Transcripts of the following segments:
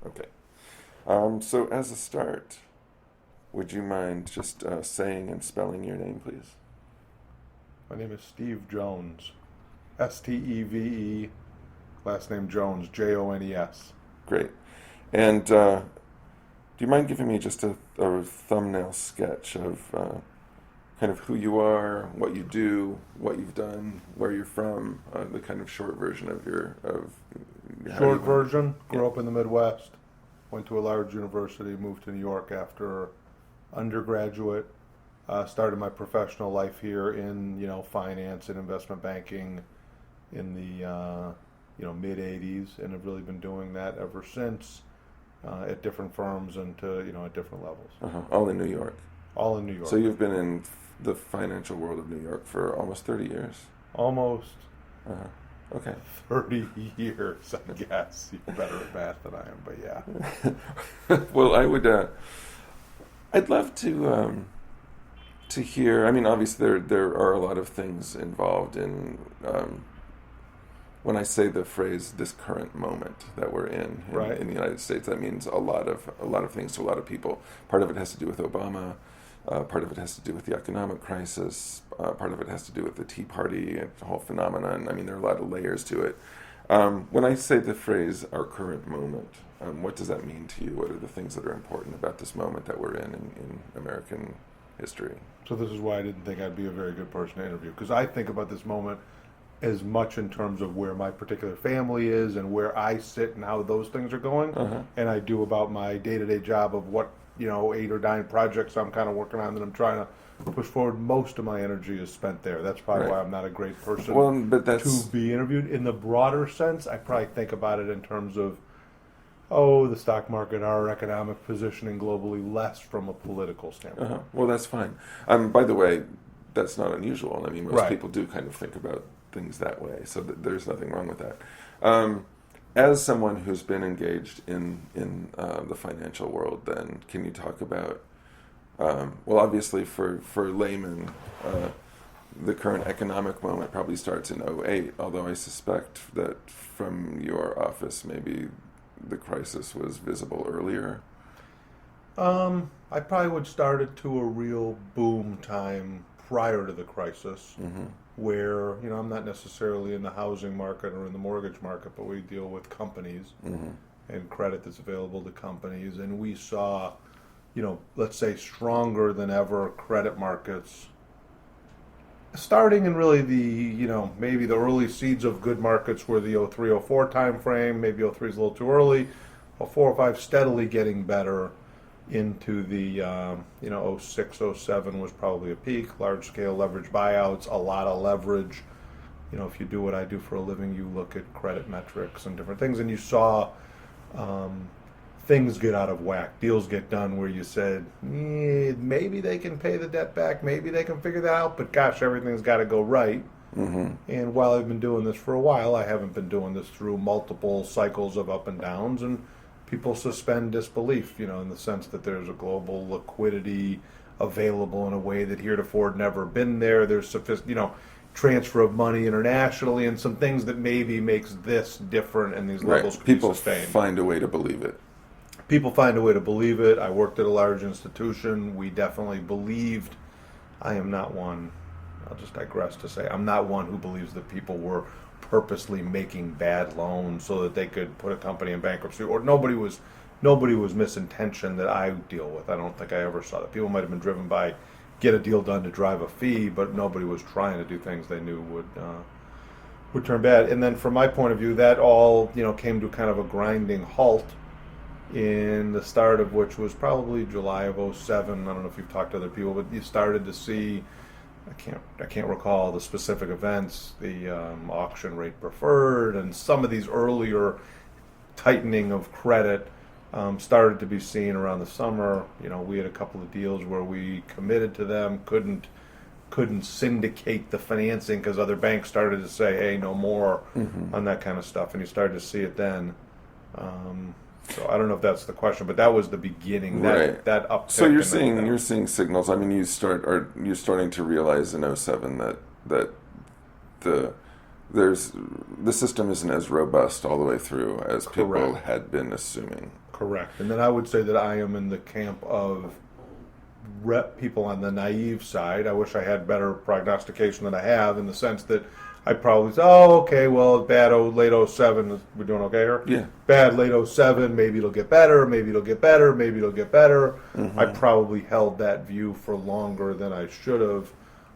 Okay. So as a start, would you mind just saying and spelling your name, please? My name is Steve Jones. Steve, last name Jones, Jones. Great. And do you mind giving me just a thumbnail sketch of kind of who you are, what you do, what you've done, where you're from, the kind of short version of your of how you Short went? version, Yeah. grew up in the Midwest, went to a large university, moved to New York after undergraduate, started my professional life here in, finance and investment banking in the, mid 80s, and have really been doing that ever since, at different firms and at different levels. All in New York. All in New So York. you've been in the financial world of New York for almost 30 years. Almost Uh-huh. Okay. 30 years, I guess. You're better at math than I am, but yeah. Well, I'd love to hear. I mean, obviously there are a lot of things involved in when I say the phrase "this current moment" that we're in Right. in the United States. That means a lot of things to a lot of people. Part of it has to do with Obama. Part of it has to do with the economic crisis. Part of it has to do with the Tea Party and the whole phenomenon. I mean, there are a lot of layers to it. When I say the phrase "our current moment," what does that mean to you? What are the things that are important about this moment that we're in American history? So this is why I didn't think I'd be a very good person to interview, because I think about this moment as much in terms of where my particular family is and where I sit and how those things are going, Uh-huh. and I do about my day-to-day job of what 8 or 9 projects I'm kind of working on that I'm trying to push forward. Most of my energy is spent there. That's probably Right. why I'm not a great person Well, but that's to be interviewed. In the broader sense, I probably think about it in terms of the stock market, our economic positioning globally, less from a political standpoint. well, that's fine. By the way, that's not unusual. I mean, most Right. people do kind of think about things that way, so there's nothing wrong with that. As someone who's been engaged in the financial world, then can you talk about? Well, obviously, for laymen, the current economic moment probably starts in '08. Although I suspect that from your office, maybe the crisis was visible earlier. I probably would start it to a real boom time prior to the crisis, where I'm not necessarily in the housing market or in the mortgage market, but we deal with companies and credit that's available to companies, and we saw, let's say stronger than ever credit markets starting in really maybe the early seeds of good markets were the '03, '04 time frame. Maybe '03 is a little too early. '04, '05 steadily getting better into the '06, '07 was probably a peak. Large scale leverage buyouts, a lot of leverage. If you do what I do for a living, you look at credit metrics and different things, and you saw things get out of whack. Deals get done where you said, maybe they can pay the debt back, maybe they can figure that out, but gosh, everything's got to go right. And while I've been doing this for a while, I haven't been doing this through multiple cycles of up and downs, and people suspend disbelief, in the sense that there's a global liquidity available in a way that heretofore had never been there. There's transfer of money internationally and some things that maybe makes this different, and these levels Right. can be People sustained. find a way to believe it. People find a way to believe it. I worked at a large institution. We definitely believed. I am not one, I'll just digress to say, I'm not one who believes that people were purposely making bad loans so that they could put a company in bankruptcy, or nobody was misintentioned that I deal with. I don't think I ever saw that. People might have been driven by get a deal done to drive a fee, but nobody was trying to do things they knew would turn bad. And then from my point of view, that all came to kind of a grinding halt in the start of which was probably July of '07. I don't know if you've talked to other people, but you started to see, I can't recall the specific events, the auction rate preferred, and some of these earlier tightening of credit started to be seen around the summer. We had a couple of deals where we committed to them, couldn't syndicate the financing because other banks started to say, hey, no more on that kind of stuff, and you started to see it then. So I don't know if that's the question, but that was the beginning. Right. That uptick. So you're seeing signals. I mean, you're starting to realize in '07 that the the system isn't as robust all the way through as people Correct. had been assuming. Correct. And then I would say that I am in the camp of people on the naive side. I wish I had better prognostication than I have, in the sense that I'd probably say, oh, okay, well, bad late '07, we're doing okay here? Yeah. Bad late '07, maybe it'll get better, maybe it'll get better, maybe it'll get better. I probably held that view for longer than I should have,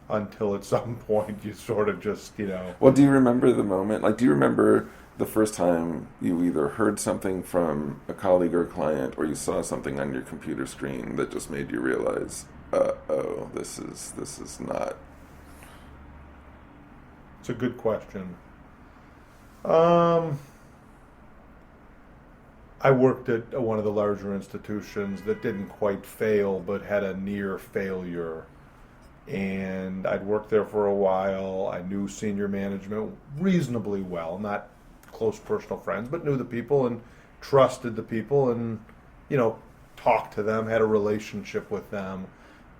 until at some point you sort of just, Well, do you remember the moment? Like, do you remember the first time you either heard something from a colleague or a client, or you saw something on your computer screen that just made you realize, oh, this is not. It's a good question. I worked at one of the larger institutions that didn't quite fail, but had a near failure. And I'd worked there for a while. I knew senior management reasonably well, not close personal friends, but knew the people and trusted the people, and talked to them, had a relationship with them,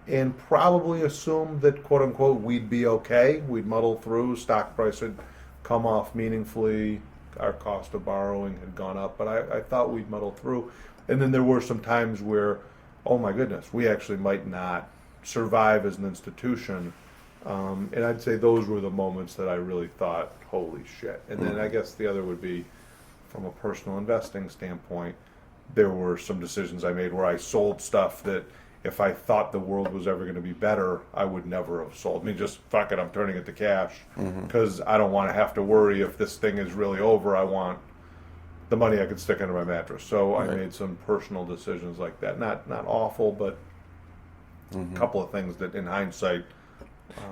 and probably assumed that, quote unquote, we'd be okay. We'd muddle through. Stock price had come off meaningfully. Our cost of borrowing had gone up, but I thought we'd muddle through. And then there were some times where, oh my goodness, we actually might not survive as an institution. And I'd say those were the moments that I really thought, holy shit. And then I guess the other would be, from a personal investing standpoint, there were some decisions I made where I sold stuff that, if I thought the world was ever going to be better, I would never have sold. I mean, just fuck it, I'm turning it to cash, because I don't want to have to worry if this thing is really over. I want the money I could stick under my mattress. So I made some personal decisions like that. Not awful, but a couple of things that, in hindsight.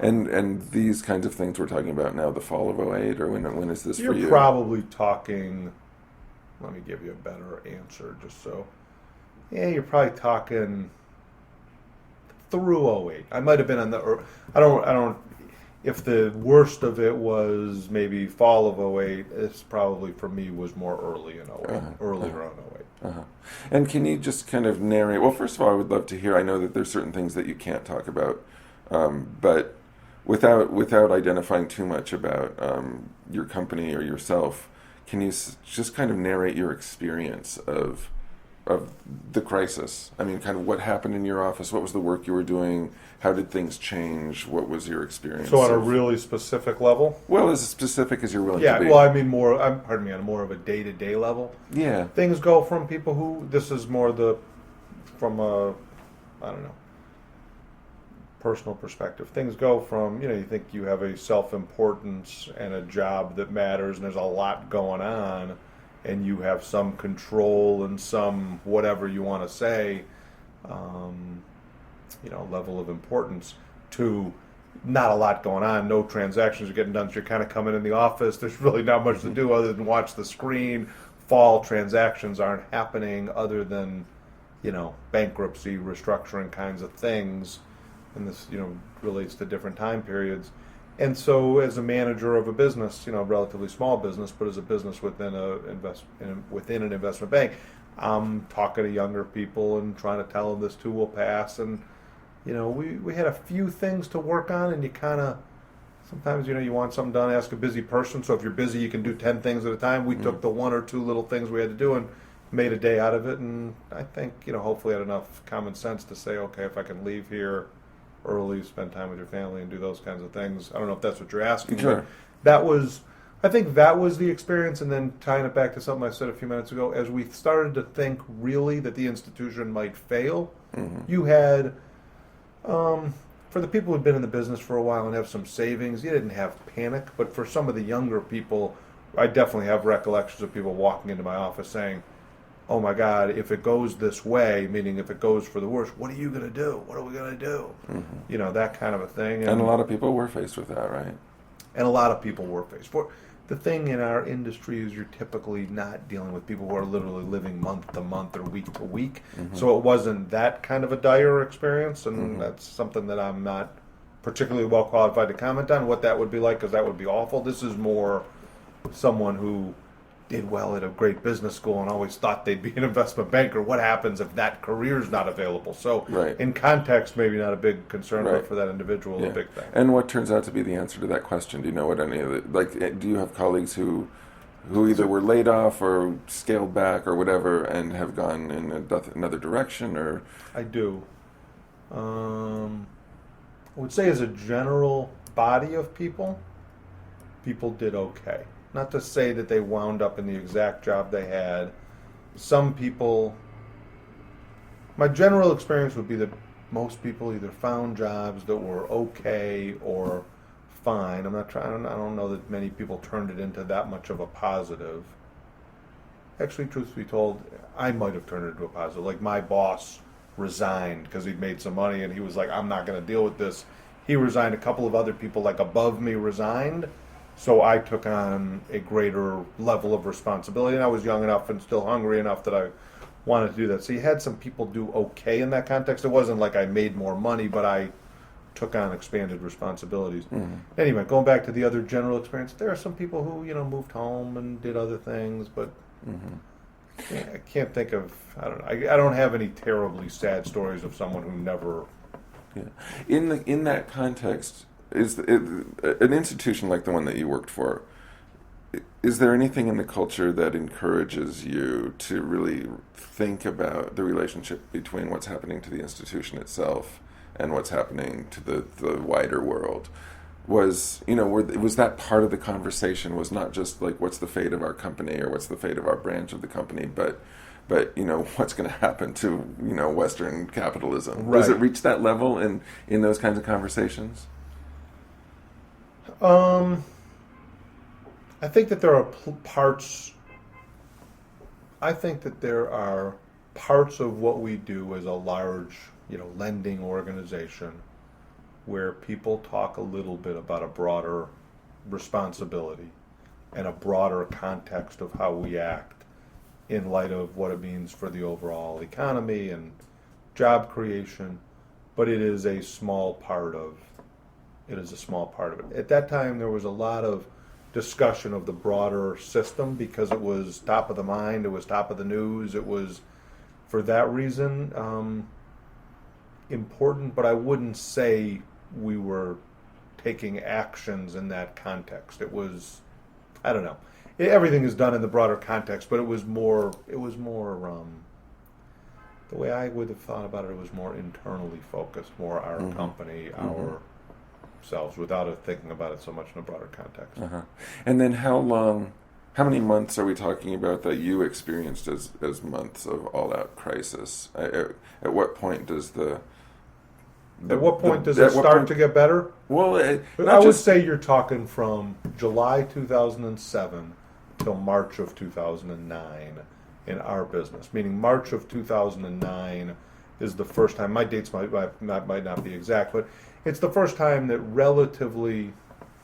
And these kinds of things we're talking about now, the fall of '08, or when is this for you? You're probably talking, let me give you a better answer, just so. Yeah, you're probably talking through '08. I might have been on the, I don't, if the worst of it was maybe fall of '08, it's probably, for me, was more early in '08, earlier on '08. And can you just kind of narrate, well, first of all, I would love to hear, I know that there's certain things that you can't talk about, but without identifying too much about your company or yourself, can you just kind of narrate your experience of the crisis? I mean, kind of what happened in your office, what was the work you were doing, how did things change, what was your experience? So on a really specific level? Well, as specific as you're willing Yeah, to be. well, I mean on a more of a day-to-day level. Yeah. Things go from people who, this is more from a, I don't know, personal perspective. Things go from, you think you have a self-importance and a job that matters, and there's a lot going on, and you have some control and some whatever you want to say, level of importance, to not a lot going on. No transactions are getting done. So you're kind of coming in the office. There's really not much to do other than watch the screen. Fall transactions aren't happening other than, bankruptcy, restructuring kinds of things. And this, relates to different time periods. And so, as a manager of a business, a relatively small business, but as a business within within an investment bank, I'm talking to younger people and trying to tell them this too will pass. And we had a few things to work on, and you kind of sometimes you want something done. Ask a busy person. So if you're busy, you can do 10 things at a time. We took the one or two little things we had to do and made a day out of it. And I think hopefully had enough common sense to say, okay, if I can leave here early, spend time with your family, and do those kinds of things. I don't know if that's what you're asking. Sure. I think that was the experience. And then tying it back to something I said a few minutes ago, as we started to think really that the institution might fail, you had, for the people who'd been in the business for a while and have some savings, you didn't have panic. But for some of the younger people, I definitely have recollections of people walking into my office saying, oh my God, if it goes this way, meaning if it goes for the worst, what are you going to do? What are we going to do? That kind of a thing. And a lot of people were faced with that, right? And a lot of people were faced. The thing in our industry is you're typically not dealing with people who are literally living month to month or week to week. So it wasn't that kind of a dire experience, and that's something that I'm not particularly well qualified to comment on, what that would be like, because that would be awful. This is more someone who did well at a great business school and always thought they'd be an investment banker. What happens if that career's not available? So Right. in context, maybe not a big concern, Right. but for that individual, Yeah. a big thing. And what turns out to be the answer to that question? Do you know what any of it, like, do you have colleagues who either were laid off or scaled back or whatever and have gone in another direction, or? I do. I would say as a general body of people did okay. Not to say that they wound up in the exact job they had. Some people, my general experience would be that most people either found jobs that were okay or fine. I don't know that many people turned it into that much of a positive. Actually, truth be told, I might have turned it into a positive. Like my boss resigned because he'd made some money and he was like, I'm not going to deal with this. He resigned. A couple of other people like above me resigned. So I took on a greater level of responsibility, and I was young enough and still hungry enough that I wanted to do that. So you had some people do okay in that context. It wasn't like I made more money, but I took on expanded responsibilities. Mm-hmm. Anyway, going back to the other general experience, there are some people who, moved home and did other things, but I can't think of, I don't know. I don't have any terribly sad stories of someone who never... Yeah. In that context, an institution like the one that you worked for, is there anything in the culture that encourages you to really think about the relationship between what's happening to the institution itself and what's happening to the wider world? Was that part of the conversation? Was not just like what's the fate of our company or what's the fate of our branch of the company, but what's going to happen to Western capitalism? Right. Does it reach that level in those kinds of conversations? I think that there are parts. I think that there are parts of what we do as a large, lending organization where people talk a little bit about a broader responsibility and a broader context of how we act in light of what it means for the overall economy and job creation. But it is a small part of it. At that time, there was a lot of discussion of the broader system because it was top of the mind, it was top of the news, it was, for that reason, important, but I wouldn't say we were taking actions in that context. It was, I don't know. Everything is done in the broader context, but it was more, the way I would have thought about it, it was more internally focused, more our company, ourselves, without it thinking about it so much in a broader context. Uh-huh. And then how many months are we talking about that you experienced as months of all-out crisis? At what point does At what point does it start to get better? Well, I would say you're talking from July 2007 till March of 2009 in our business. Meaning March of 2009 is the first time. My dates might not be exact, but it's the first time that relatively,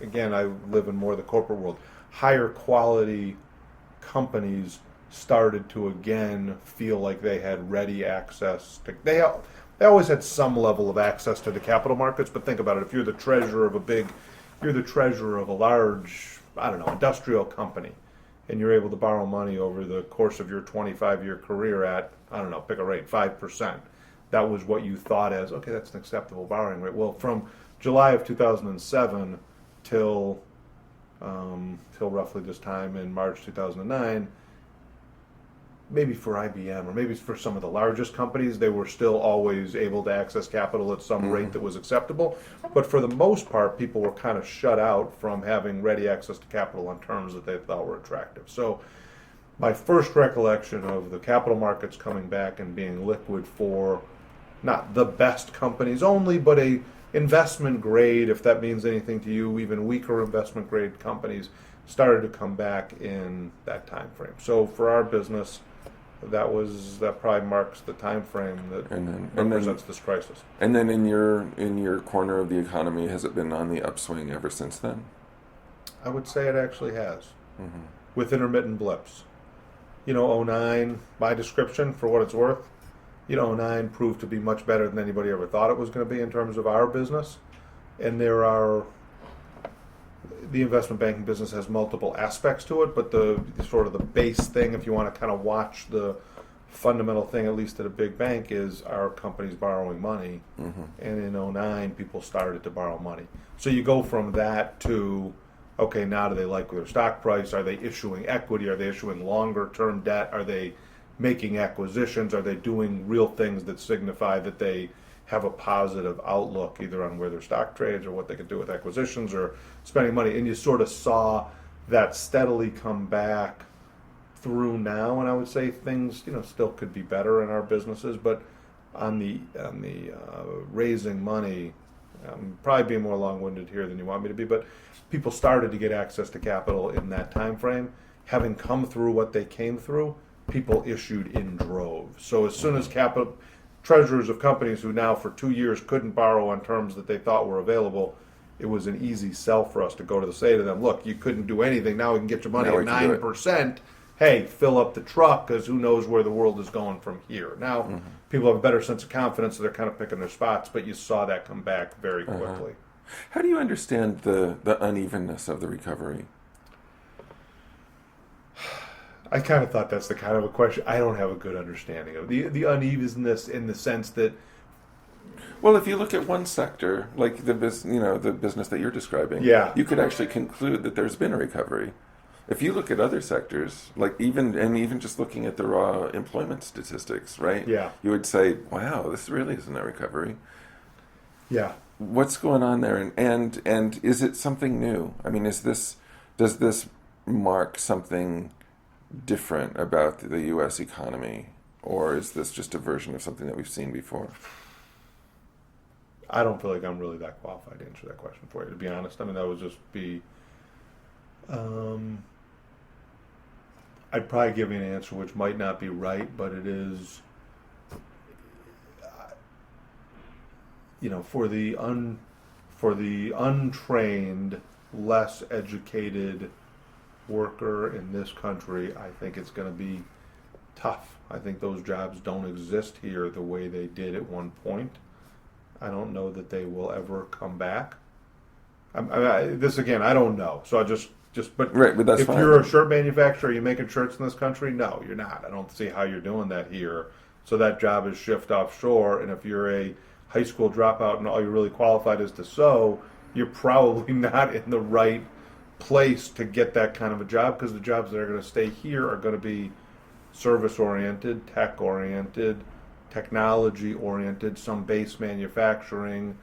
again, I live in more of the corporate world, higher quality companies started to again feel like they had ready access to. They always had some level of access to the capital markets, but think about it. If you're the treasurer of a large, industrial company, and you're able to borrow money over the course of your 25-year career at, pick a rate, 5%. That was what you thought as, okay, that's an acceptable borrowing rate. Well, from July of 2007 till roughly this time in March 2009, maybe for IBM or maybe for some of the largest companies, they were still always able to access capital at some rate that was acceptable. But for the most part, people were kind of shut out from having ready access to capital on terms that they thought were attractive. So my first recollection of the capital markets coming back and being liquid for not the best companies only, but a investment grade, if that means anything to you, even weaker investment grade companies started to come back in that time frame. So for our business, that probably marks the time frame that represents this crisis. And then in your corner of the economy, has it been on the upswing ever since then? I would say it actually has, with intermittent blips. 2009, my description, for what it's worth, 2009 proved to be much better than anybody ever thought it was going to be in terms of our business. And there are, the investment banking business has multiple aspects to it, but the sort of the base thing, if you want to kind of watch the fundamental thing, at least at a big bank, is our companies borrowing money. Mm-hmm. And in '09, people started to borrow money. So you go from that to, okay, now do they like their stock price? Are they issuing equity? Are they issuing longer term debt? Are they making acquisitions? Are they doing real things that signify that they have a positive outlook either on where their stock trades or what they can do with acquisitions or spending money? And you sort of saw that steadily come back through now, and I would say things, still could be better in our businesses, but on the raising money, probably being more long-winded here than you want me to be, but people started to get access to capital in that time frame. Having come through what they came through, people issued in droves. So as soon as capital treasurers of companies who now for 2 years couldn't borrow on terms that they thought were available, it was an easy sell for us to say to them, look, you couldn't do anything, now we can get your money at 9%. Hey, fill up the truck, because who knows where the world is going from here. Now, people have a better sense of confidence, so they're kind of picking their spots, but you saw that come back very quickly. How do you understand the unevenness of the recovery? I kind of thought that's the kind of a question I don't have a good understanding of. The unevenness in the sense that... Well, if you look at one sector, like the business that you're describing, yeah, you could actually conclude that there's been a recovery. If you look at other sectors, like even just looking at the raw employment statistics, right? Yeah. You would say, wow, this really isn't a recovery. Yeah. What's going on there? And is it something new? I mean, does this mark something different about the U.S. economy? Or is this just a version of something that we've seen before? I don't feel like I'm really that qualified to answer that question for you, to be honest. I mean, that would just be... I'd probably give you an answer which might not be right, but it is, for the untrained, less educated worker in this country, I think it's going to be tough. I think those jobs don't exist here the way they did at one point. I don't know that they will ever come back. This again, I don't know. So I but right, but that's if fine. You're a shirt manufacturer, are you making shirts in this country? No, you're not. I don't see how you're doing that here. So that job is shift offshore. And if you're a high school dropout and all you're really qualified is to sew, you're probably not in the right place to get that kind of a job, because the jobs that are going to stay here are going to be service oriented, tech oriented, technology oriented, some base manufacturing.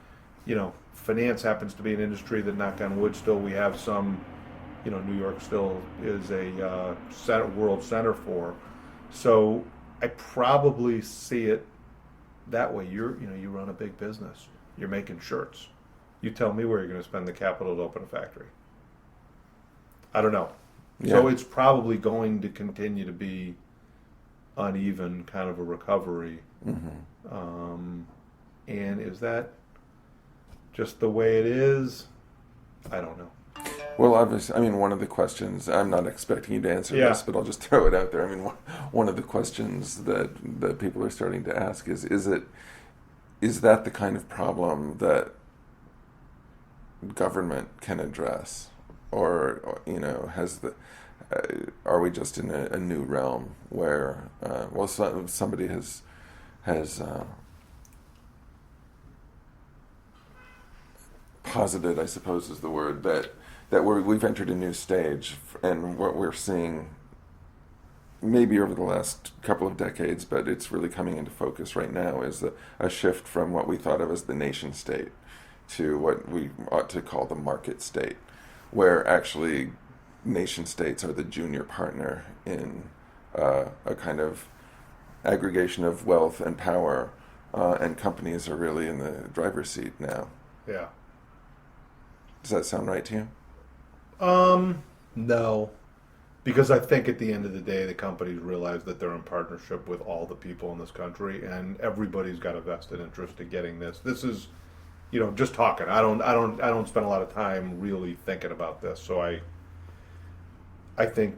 Finance happens to be an industry that, knock on wood, still we have some. New York still is a world center for. So I probably see it that way. You run a big business. You're making shirts. You tell me where you're going to spend the capital to open a factory. I don't know. Yeah. So it's probably going to continue to be uneven kind of a recovery. Mm-hmm. And is that just the way it is? I don't know. Well, obviously, one of the questions, I'm not expecting you to answer this, but I'll just throw it out there. One of the questions that people are starting to ask is that the kind of problem that government can address? Or are we just in a new realm where, somebody has posited, I suppose is the word, that we've entered a new stage, and what we're seeing maybe over the last couple of decades, but it's really coming into focus right now, is a shift from what we thought of as the nation state to what we ought to call the market state, where actually nation states are the junior partner in a kind of aggregation of wealth and power, and companies are really in the driver's seat now. Yeah. Does that sound right to you? No, because I think at the end of the day, the companies realize that they're in partnership with all the people in this country, and everybody's got a vested interest in getting this. This is, just talking. I don't spend a lot of time really thinking about this. So I think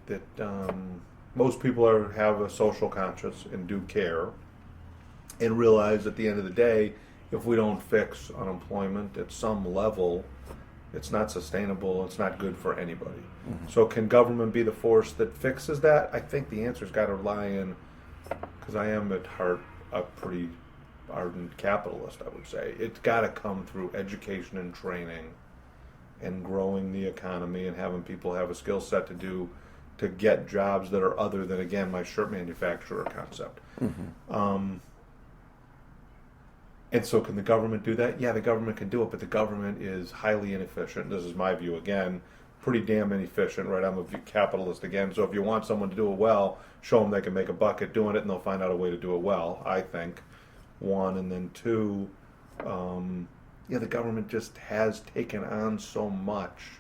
that most people have a social conscience and do care, and realize at the end of the day, if we don't fix unemployment at some level, It's not sustainable. It's not good for anybody. So can government be the force that fixes that? I think the answer's got to lie in, because I am at heart a pretty ardent capitalist, I would say. It's got to come through education and training and growing the economy and having people have a skill set to get jobs that are other than, again, my shirt manufacturer concept. And so can the government do that? Yeah, the government can do it, but the government is highly inefficient. This is my view again, pretty damn inefficient, right? I'm a capitalist again. So if you want someone to do it well, show them they can make a bucket doing it, and they'll find out a way to do it well, I think. One, and then two, the government just has taken on so much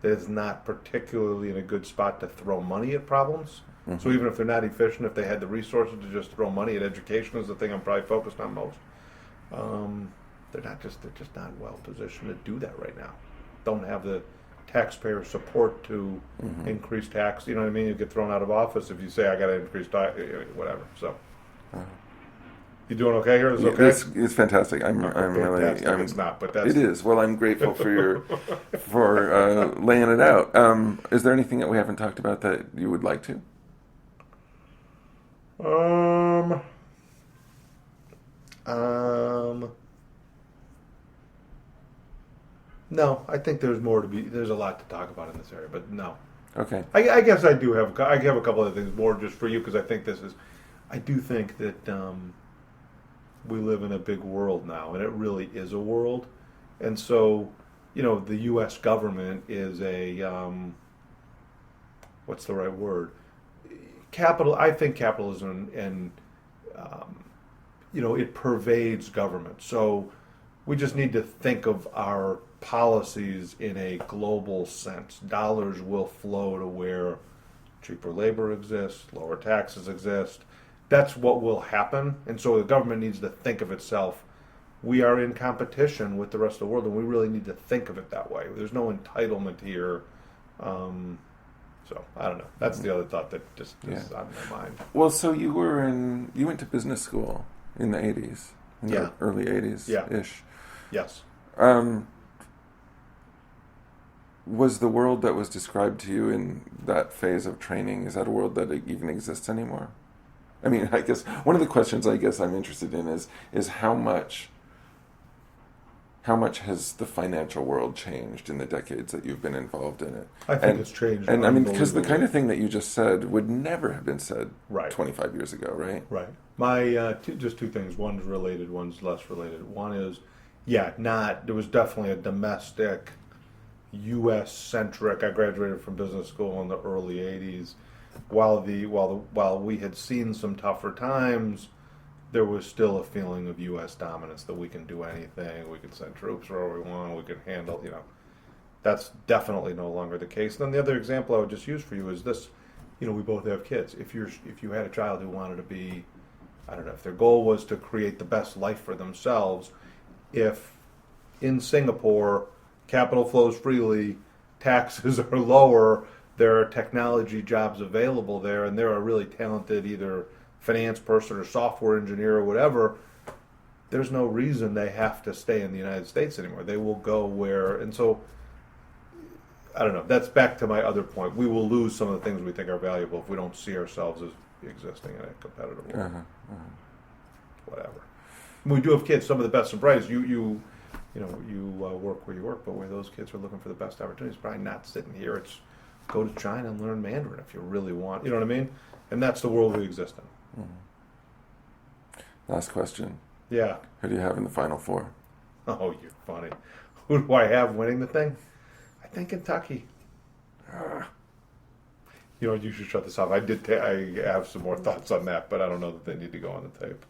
that it's not particularly in a good spot to throw money at problems. So even if they're not efficient, if they had the resources to just throw money at education, is the thing I'm probably focused on most. They're just not well positioned to do that right now. Don't have the taxpayer support to increase tax. You know what I mean? You get thrown out of office if you say I got to increase tax, whatever. So, you doing okay here? Is it okay? It's fantastic. I'm really. It's not, but that's it is. Well, I'm grateful for your laying it out. Is there anything that we haven't talked about that you would like to? No, I think there's a lot to talk about in this area, but no. Okay. I guess I have a couple of things more just for you, because I do think that we live in a big world now, and it really is a world. And so, the U.S. government is what's the right word? I think capitalism and it pervades government. So we just need to think of our policies in a global sense. Dollars will flow to where cheaper labor exists, lower taxes exist. That's what will happen. And so the government needs to think of itself. We are in competition with the rest of the world, and we really need to think of it that way. There's no entitlement here. So I don't know. That's the other thought that just is on my mind. Well, so you went to business school in the 80s, the early 80s ish. Yes. Was the world that was described to you in that phase of training, is that a world that even exists anymore? I mean, I guess one of the questions I'm interested in is how much has the financial world changed in the decades that you've been involved in it? I think it's changed. And I mean, because the kind of thing that you just said would never have been said 25 years ago, right? Right. My just two things. One's related, one's less related. One is, there was definitely a domestic, U.S.-centric. I graduated from business school in the early 80s. While we had seen some tougher times, there was still a feeling of U.S. dominance, that we can do anything, we can send troops wherever we want, we can handle, That's definitely no longer the case. And then the other example I would just use for you is this, we both have kids. If you had a child who wanted to be, I don't know, if their goal was to create the best life for themselves, if in Singapore capital flows freely, taxes are lower, there are technology jobs available there, and there are really talented either finance person or software engineer or whatever, there's no reason they have to stay in the United States anymore. They will go where, and so, I don't know, that's back to my other point. We will lose some of the things we think are valuable if we don't see ourselves as existing in a competitive world. Whatever. We do have kids, some of the best and brightest. You work where you work, but where those kids are looking for the best opportunities, probably not sitting here. It's go to China and learn Mandarin if you really want. You know what I mean? And that's the world we exist in. Last question. Yeah. Who do you have in the Final Four? Oh, you're funny. Who do I have winning the thing? I think Kentucky. You should shut this off. I have some more thoughts on that, but I don't know that they need to go on the tape.